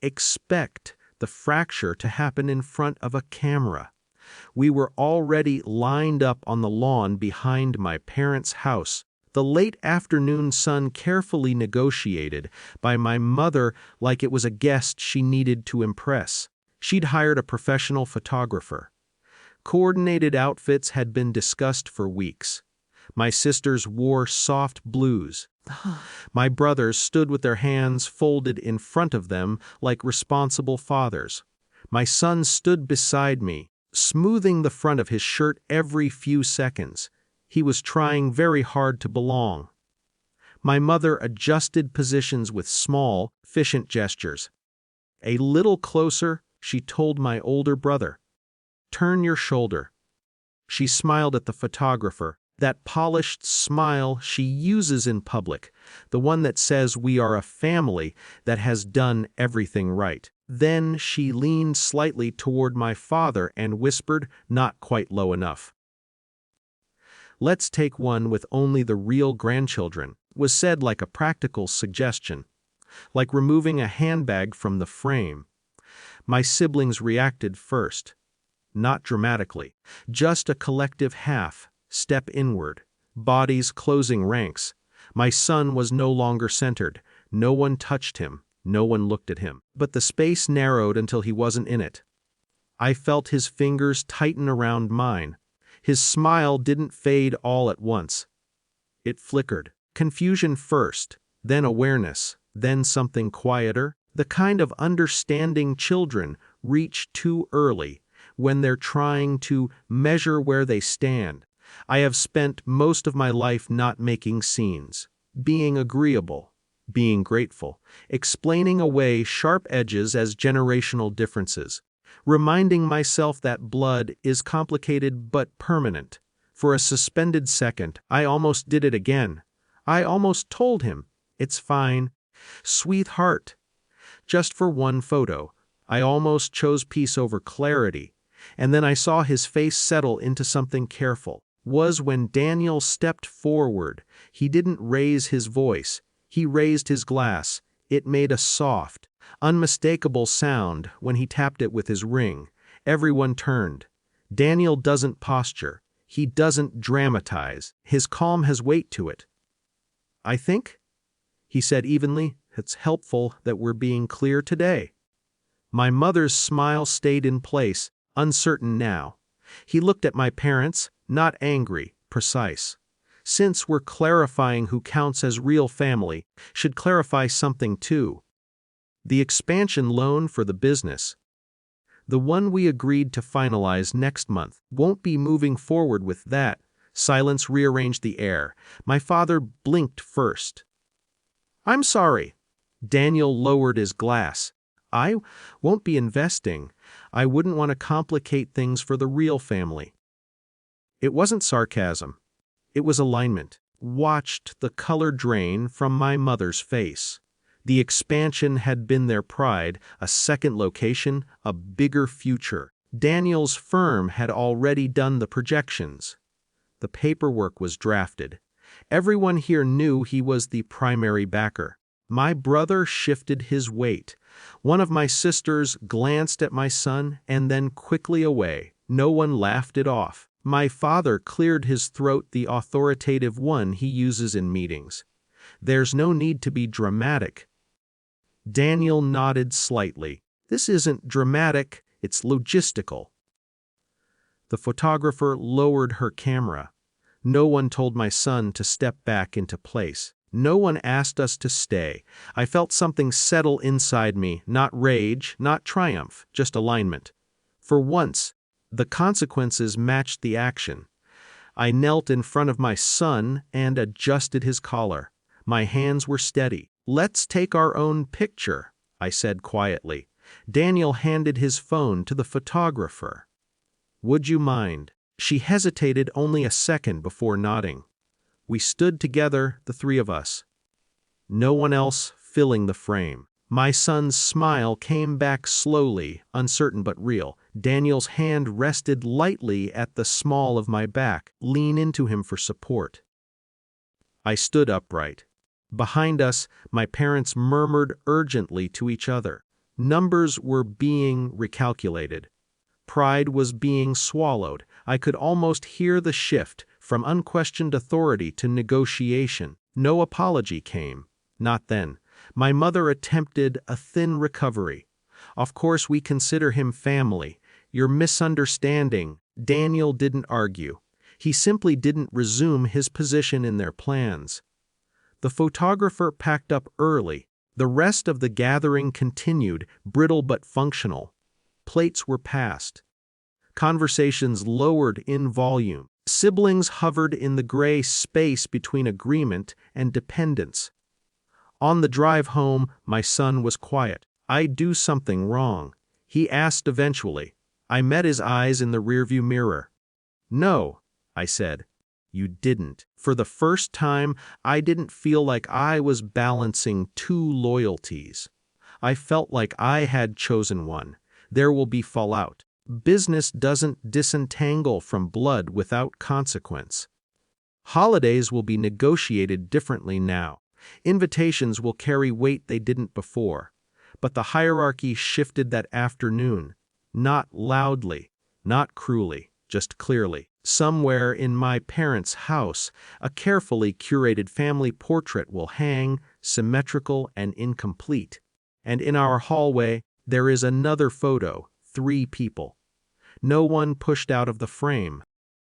expect the fracture to happen in front of a camera. We were already lined up on the lawn behind my parents' house, the late afternoon sun carefully negotiated by my mother like it was a guest she needed to impress. She'd hired a professional photographer. Coordinated outfits had been discussed for weeks. My sisters wore soft blues. My brothers stood with their hands folded in front of them like responsible fathers. My son stood beside me, smoothing the front of his shirt every few seconds. He was trying very hard to belong. My mother adjusted positions with small, efficient gestures. A little closer, she told my older brother, "Turn your shoulder." She smiled at the photographer, that polished smile she uses in public, the one that says we are a family that has done everything right. Then she leaned slightly toward my father and whispered, not quite low enough. "Let's take one with only the real grandchildren," was said like a practical suggestion, like removing a handbag from the frame. My siblings reacted first, not dramatically, just a collective step inward, bodies closing ranks. My son was no longer centered. No one touched him. No one looked at him. But the space narrowed until he wasn't in it. I felt his fingers tighten around mine. His smile didn't fade all at once. It flickered. Confusion first, then awareness, then something quieter, the kind of understanding children reach too early when they're trying to measure where they stand. I have spent most of my life not making scenes, being agreeable, being grateful, explaining away sharp edges as generational differences, reminding myself that blood is complicated but permanent. For a suspended second, I almost did it again. I almost told him, "It's fine, sweetheart." Just for one photo, I almost chose peace over clarity, and then I saw his face settle into something careful. Was when Daniel stepped forward. He didn't raise his voice. He raised his glass. It made a soft, unmistakable sound when he tapped it with his ring. Everyone turned. Daniel doesn't posture. He doesn't dramatize. His calm has weight to it. "I think," he said evenly, "it's helpful that we're being clear today." My mother's smile stayed in place, uncertain now. He looked at my parents, not angry, precise. Since we're clarifying who counts as real family, should clarify something too. The expansion loan for the business, the one we agreed to finalize next month, won't be moving forward with that. Silence rearranged the air. My father blinked first. "I'm sorry." Daniel lowered his glass. "I won't be investing. I wouldn't want to complicate things for the real family." It wasn't sarcasm. It was alignment. Watched the color drain from my mother's face. The expansion had been their pride, a second location, a bigger future. Daniel's firm had already done the projections. The paperwork was drafted. Everyone here knew he was the primary backer. My brother shifted his weight. One of my sisters glanced at my son and then quickly away. No one laughed it off. My father cleared his throat, the authoritative one he uses in meetings. "There's no need to be dramatic." Daniel nodded slightly. "This isn't dramatic, it's logistical." The photographer lowered her camera. No one told my son to step back into place. No one asked us to stay. I felt something settle inside me, not rage, not triumph, just alignment. For once, the consequences matched the action. I knelt in front of my son and adjusted his collar. My hands were steady. "Let's take our own picture," I said quietly. Daniel handed his phone to the photographer. "Would you mind?" She hesitated only a second before nodding. We stood together, the three of us. No one else filling the frame. My son's smile came back slowly, uncertain but real. Daniel's hand rested lightly at the small of my back. Lean into him for support. I stood upright. Behind us, my parents murmured urgently to each other. Numbers were being recalculated. Pride was being swallowed. I could almost hear the shift from unquestioned authority to negotiation. No apology came. Not then. My mother attempted a thin recovery. Of course, we consider him family. You're misunderstanding. Daniel didn't argue. He simply didn't resume his position in their plans. The photographer packed up early. The rest of the gathering continued, brittle but functional. Plates were passed. Conversations lowered in volume. Siblings hovered in the gray space between agreement and dependence. On the drive home, my son was quiet. I'd do something wrong. He asked eventually. I met his eyes in the rearview mirror. No, I said. You didn't. For the first time, I didn't feel like I was balancing two loyalties. I felt like I had chosen one. There will be fallout. Business doesn't disentangle from blood without consequence. Holidays will be negotiated differently now. Invitations will carry weight they didn't before. But the hierarchy shifted that afternoon. Not loudly, not cruelly, just clearly. Somewhere in my parents' house, a carefully curated family portrait will hang, symmetrical and incomplete. And in our hallway, there is another photo, 3 people. No one pushed out of the frame.